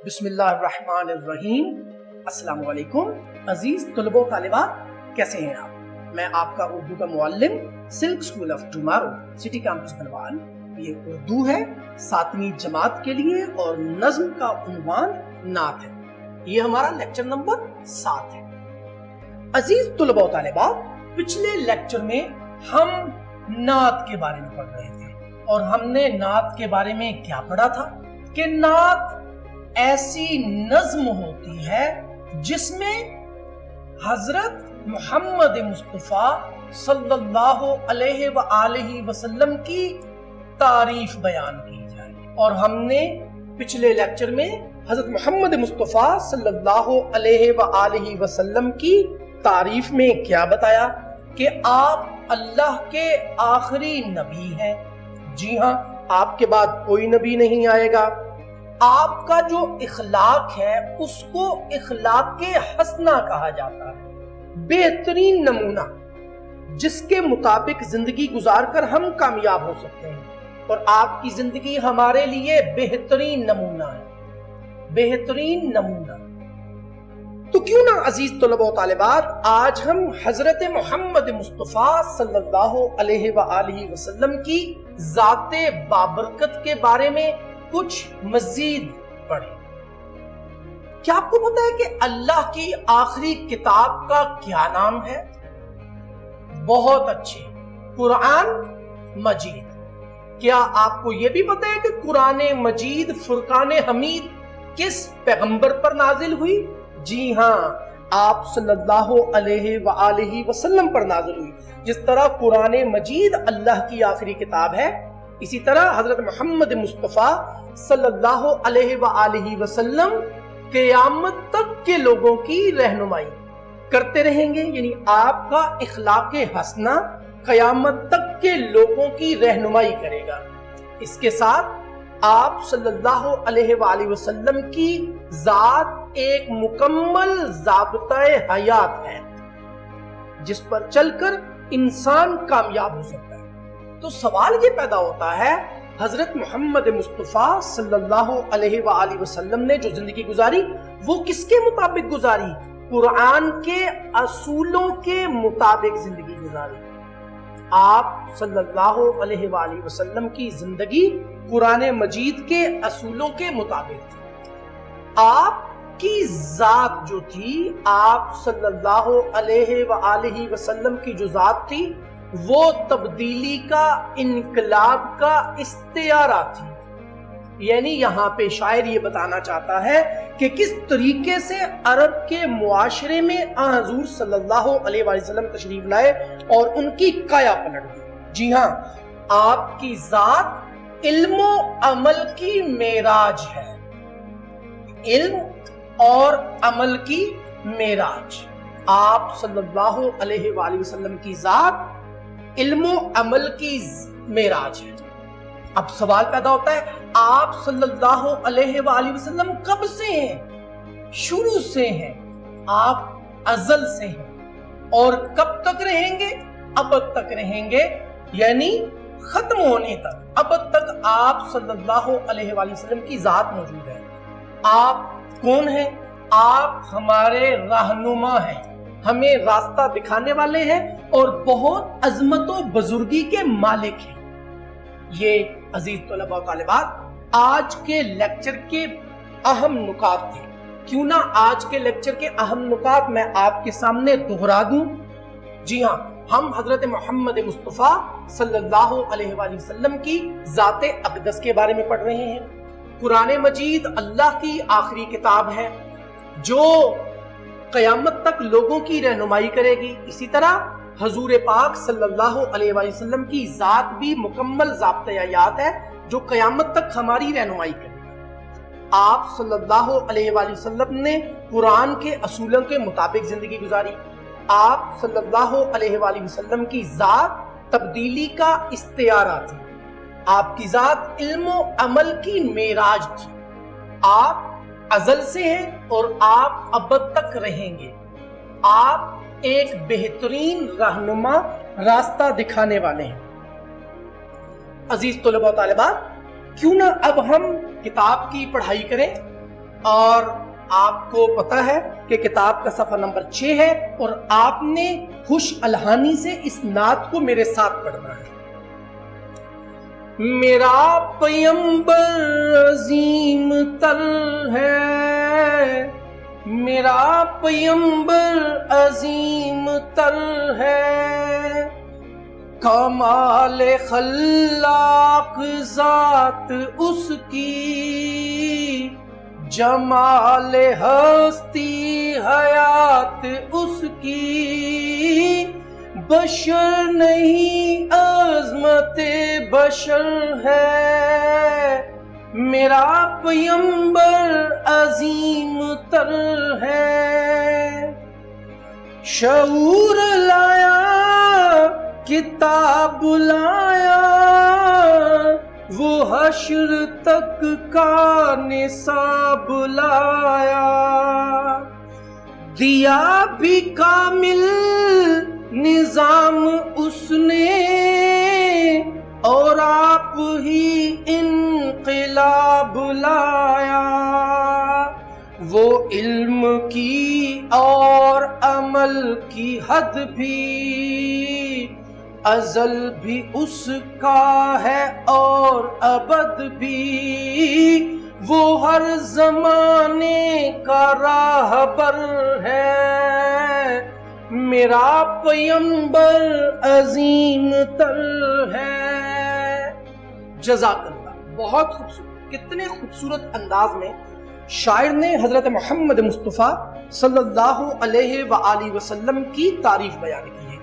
बिस्मिल्लाहिर्रहमानिर्रहीम। अस्सलाम वालेकुम अजीज तलबो तालिबात, कैसे हैं आप? मैं आपका उर्दू का मुअल्लिम silk school of tomorrow city campus Balwan. ये उर्दू है 7वीं जमात के लिए और नज्म का उन्वान नात है। ये हमारा लेक्चर नंबर 7 है। अजीज तलबो तालिबात, पिछले लेक्चर में हम नात के बारे में पढ़ रहे थे और हमने नात के बारे में क्या पढ़ा था कि नात ऐसी नज्म होती है जिसमें हजरत मोहम्मद मुस्तफा सल्लल्लाहु अलैहि वसल्लम की तारीफ बयान की जाए। और हमने पिछले लेक्चर में हजरत मोहम्मद मुस्तफा सल्लल्लाहु अलैहि वसल्लम की तारीफ में क्या बताया कि आप अल्लाह के आखिरी नबी हैं। जी हाँ, आपके बाद कोई नबी नहीं आएगा। आपका जो इखलाक है उसको इखलाक के हसना कहा जाता है, बेहतरीन नमूना जिसके मुताबिक जिंदगी गुजार कर हम कामयाब हो सकते हैं। और आपकी जिंदगी हमारे लिए बेहतरीन नमूना है, बेहतरीन नमूना। तो क्यों ना अजीज तलबो तालिबात, आज हम हजरत मोहम्मद मुस्तफा सल्लल्लाहु अलैहि वसल्लम की जाते बाबरकत के बारे में कुछ मजीद पढ़े। क्या आपको पता है कि अल्लाह की आखिरी किताब का क्या नाम है? बहुत अच्छे, कुरान मजीद। क्या आपको यह भी पता है कि कुरान मजीद फुरकान हमीद किस पैगंबर पर नाजिल हुई? जी हाँ, आप सल्लल्लाहु अलैहि वसल्लम पर नाजिल हुई। जिस तरह कुरान मजीद अल्लाह की आखिरी किताब है, इसी तरह हजरत मोहम्मद मुस्तफा सल्लल्लाहु अलैहि वसल्लम क़यामत तक के लोगों की रहनुमाई करते रहेंगे। यानी आपका इखलाक हसना क़यामत तक के लोगों की रहनुमाई करेगा। इसके साथ आप सल्लल्लाहु अलैहि वसल्लम की जात एक मुकम्मल ज़ाब्ता-ए हयात है जिस पर चलकर इंसान कामयाब हो सकता है। तो सवाल ये पैदा होता है, हजरत मोहम्मद मुस्तफा सल्लल्लाहु अलैहि वसल्लम ने जो जिंदगी गुजारी वो किसके मुताबिक गुजारी? कुरान के असूलों के मुताबिक जिंदगी गुजारी। आप सल्लल्लाहु अलैहि वसल्लम की जिंदगी कुरान मजीद के असूलों के मुताबिक थी। आपकी जात जो थी, आप सल्लल्लाहु अलैहि वसल्लम की जो जात थी वो तब्दीली का, इनकलाब का इख्तियारा थी। यानी यहाँ पे शायर ये बताना चाहता है कि किस तरीके से अरब के मुआशरे में हुजूर सल्लल्लाहु अलैहि वसल्लम तशरीफ लाए और उनकी काया पलट गई। जी हाँ, आपकी जात इल्म अमल की मेराज है, इल्म और अमल की मेराज। आप सल्लल्लाहु अलैहि वसल्लम की जात इल्म अमल की मेराज है। अब सवाल पैदा होता है, आप सल्लल्लाहु अलैहि वसल्लम कब से हैं? शुरू से हैं, आप अज़ल से हैं। और कब तक रहेंगे? अब तक रहेंगे, यानी खत्म होने तक, अब तक आप सल्लल्लाहु अलैहि वसल्लम की जात मौजूद है। आप कौन हैं? आप हमारे रहनुमा हैं, हमें रास्ता दिखाने वाले हैं और बहुत अजमत और बुजुर्गी के मालिक हैं। ये अजीज तलबा तालिबात आज के लेक्चर के अहम नुकात थे। क्यों ना आज के लेक्चर के अहम नुकात मैं आपके सामने दोहरा दूं। जी हाँ, हम हजरत मोहम्मद मुस्तफा सल्लल्लाहु अलैहि वसल्लम की जाते अक़दस के बारे में पढ़ रहे हैं। कुरान मजीद अल्लाह की आखिरी किताब है जो क़यामत तक लोगों की रहनुमाई करेगी। इसी तरह हजूर पाक सल्लल्लाहु अलैहि वसल्लम की जात भी मुकम्मल ज़ाब्ता-ए-हयात है जो क़यामत तक हमारी रहनुमाई करेगी। आप सल्लल्लाहु अलैहि वसल्लम ने कुरान के असूलों के मुताबिक जिंदगी गुजारी। आप सल्लल्लाहु अलैहि वसल्लम की जात तब्दीली का इख्तियारा थी। आपकी जात इल्म अमल की मेराज थी। आप अज़ल से हैं और आप अबद तक रहेंगे। आप एक बेहतरीन रहनुमा, रास्ता दिखाने वाले हैं। अजीज तलबा तालिबात, क्यों ना अब हम किताब की पढ़ाई करें اور آپ کو پتا ہے کہ کتاب کا صفحہ نمبر 6 ہے اور آپ نے خوش الہانی سے اس نعت کو میرے ساتھ پڑھنا ہے۔ میرا پیمبر عظیم تر ہے، میرا پیمبر عظیم تر ہے، کمال خلاق ذات اس کی، جمال ہستی حیات اس کی، بشر نہیں عظمت بشر ہے، میرا پیمبر عظیم تر ہے۔ شعور لایا کتاب لایا، وہ حشر تک کا نصاب لایا، دیا بھی کامل نظام اس نے، اور آپ ہی انقلاب لایا، وہ علم کی اور عمل کی حد بھی ازل بھی اس کا ہے اور ابد بھی، وہ ہر زمانے کا راہبر ہے، میرا پیمبر عظیم تر ہے۔ جزاک اللہ، بہت خوبصورت، کتنے خوبصورت انداز میں شاعر نے حضرت محمد مصطفیٰ صلی اللہ علیہ وآلہ وسلم کی تعریف بیان کی ہے۔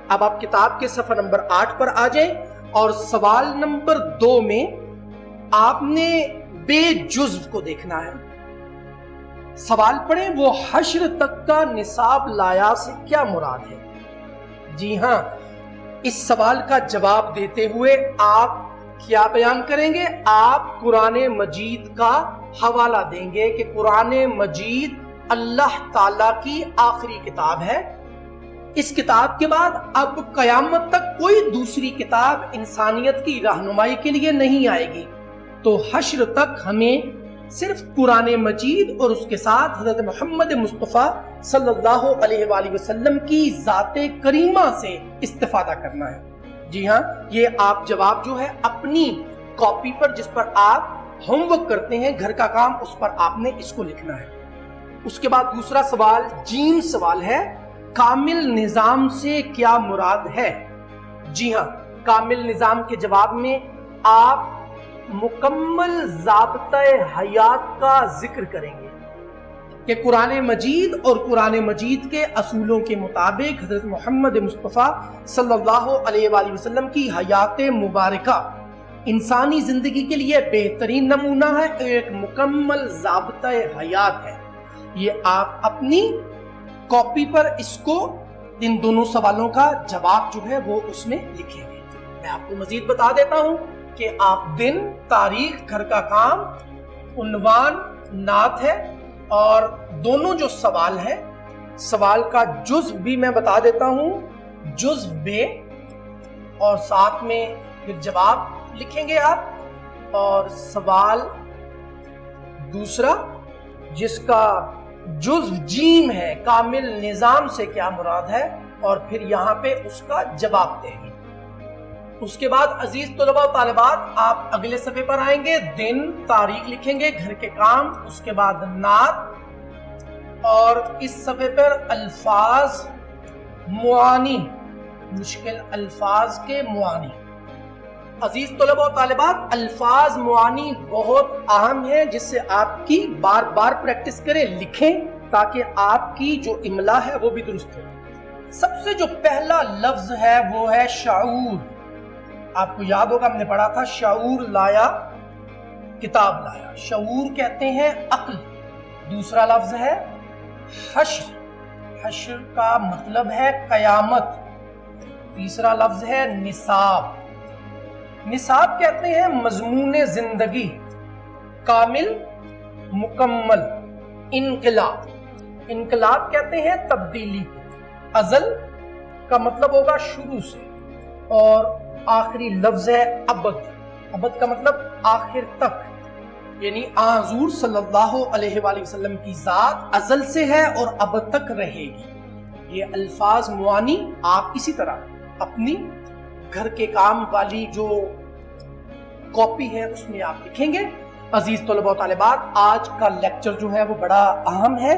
اب آپ کتاب کے صفحہ نمبر 8 پر آ جائیں اور سوال نمبر 2 میں آپ نے بے جزو کو دیکھنا ہے۔ سوال پڑھیں، وہ حشر تک کا نصاب لایا سے کیا مراد ہے؟ جی ہاں، اس سوال کا جواب دیتے ہوئے آپ کیا بیان کریں گے؟ آپ قرآن مجید کا حوالہ دیں گے کہ قرآن مجید اللہ تعالیٰ کی آخری کتاب ہے، اس کتاب کے بعد اب قیامت تک کوئی دوسری کتاب انسانیت کی رہنمائی کے لیے نہیں آئے گی، تو حشر تک ہمیں صرف قرآن مجید اور اس کے ساتھ حضرت محمد مصطفیٰ صلی اللہ علیہ وآلہ وسلم کی ذات کریمہ سے استفادہ کرنا ہے۔ جی ہاں، یہ آپ جواب جو ہے اپنی کاپی پر جس پر آپ ہوم ورک کرتے ہیں، گھر کا کام، اس پر آپ نے اس کو لکھنا ہے۔ اس کے بعد دوسرا سوال جیم سوال ہے، کامل نظام سے کیا مراد ہے؟ جی ہاں، کامل نظام کے جواب میں آپ مکمل ضابطۂ حیات کا ذکر کریں گے کہ قرآن مجید اور قرآن مجید کے اصولوں کے مطابق حضرت محمد مصطفیٰ صلی اللہ علیہ وآلہ وسلم کی حیات مبارکہ انسانی زندگی کے لیے بہترین نمونہ ہے، ایک مکمل ضابطۂ حیات ہے۔ یہ آپ اپنی کاپی پر اس کو، ان دونوں سوالوں کا جواب جو ہے وہ اس میں لکھیں گے۔ میں آپ کو مزید بتا دیتا ہوں کہ آپ دن، تاریخ، گھر کا کام، عنوان، نعت ہے، اور دونوں جو سوال ہے، سوال کا جزء بھی میں بتا دیتا ہوں، جزء بے، اور ساتھ میں پھر جواب لکھیں گے آپ، اور سوال دوسرا جس کا جزء جیم ہے، کامل نظام سے کیا مراد ہے، اور پھر یہاں پہ اس کا جواب دیں گے۔ اس کے بعد عزیز طلباء و طالبات، آپ اگلے صفحے پر آئیں گے، دن، تاریخ لکھیں گے، گھر کے کام، اس کے بعد نعت، اور اس صفحے پر الفاظ معانی، مشکل الفاظ کے معانی۔ عزیز طلباء و طالبات، الفاظ معانی بہت اہم ہے، جس سے آپ کی بار بار پریکٹس کریں، لکھیں، تاکہ آپ کی جو املا ہے وہ بھی درست ہو۔ سب سے جو پہلا لفظ ہے وہ ہے شعور۔ آپ کو یاد ہوگا ہم نے پڑھا تھا، شعور لایا کتاب لایا۔ شعور کہتے ہیں عقل۔ دوسرا لفظ ہے حشر، حشر کا مطلب ہے قیامت۔ تیسرا لفظ ہے نصاب، نصاب کہتے ہیں مضمون زندگی، کامل، مکمل۔ انقلاب، انقلاب کہتے ہیں تبدیلی۔ ازل کا مطلب ہوگا شروع سے، اور آخری لفظ ہے ابد، ابد کا مطلب آخر تک۔ یعنی حضور صلی اللہ علیہ وآلہ وسلم کی ذات ازل سے ہے اور اب تک رہے گی۔ یہ الفاظ معانی آپ اسی طرح اپنی گھر کے کام والی جو کاپی ہے اس میں آپ لکھیں گے۔ عزیز طلباء و طالبات، آج کا لیکچر جو ہے وہ بڑا اہم ہے،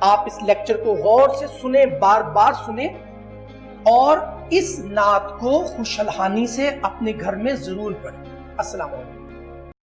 آپ اس لیکچر کو غور سے سنیں، بار بار سنیں اور اس نعت کو خوش الحانی سے اپنے گھر میں ضرور پڑھیں۔ السلام علیکم۔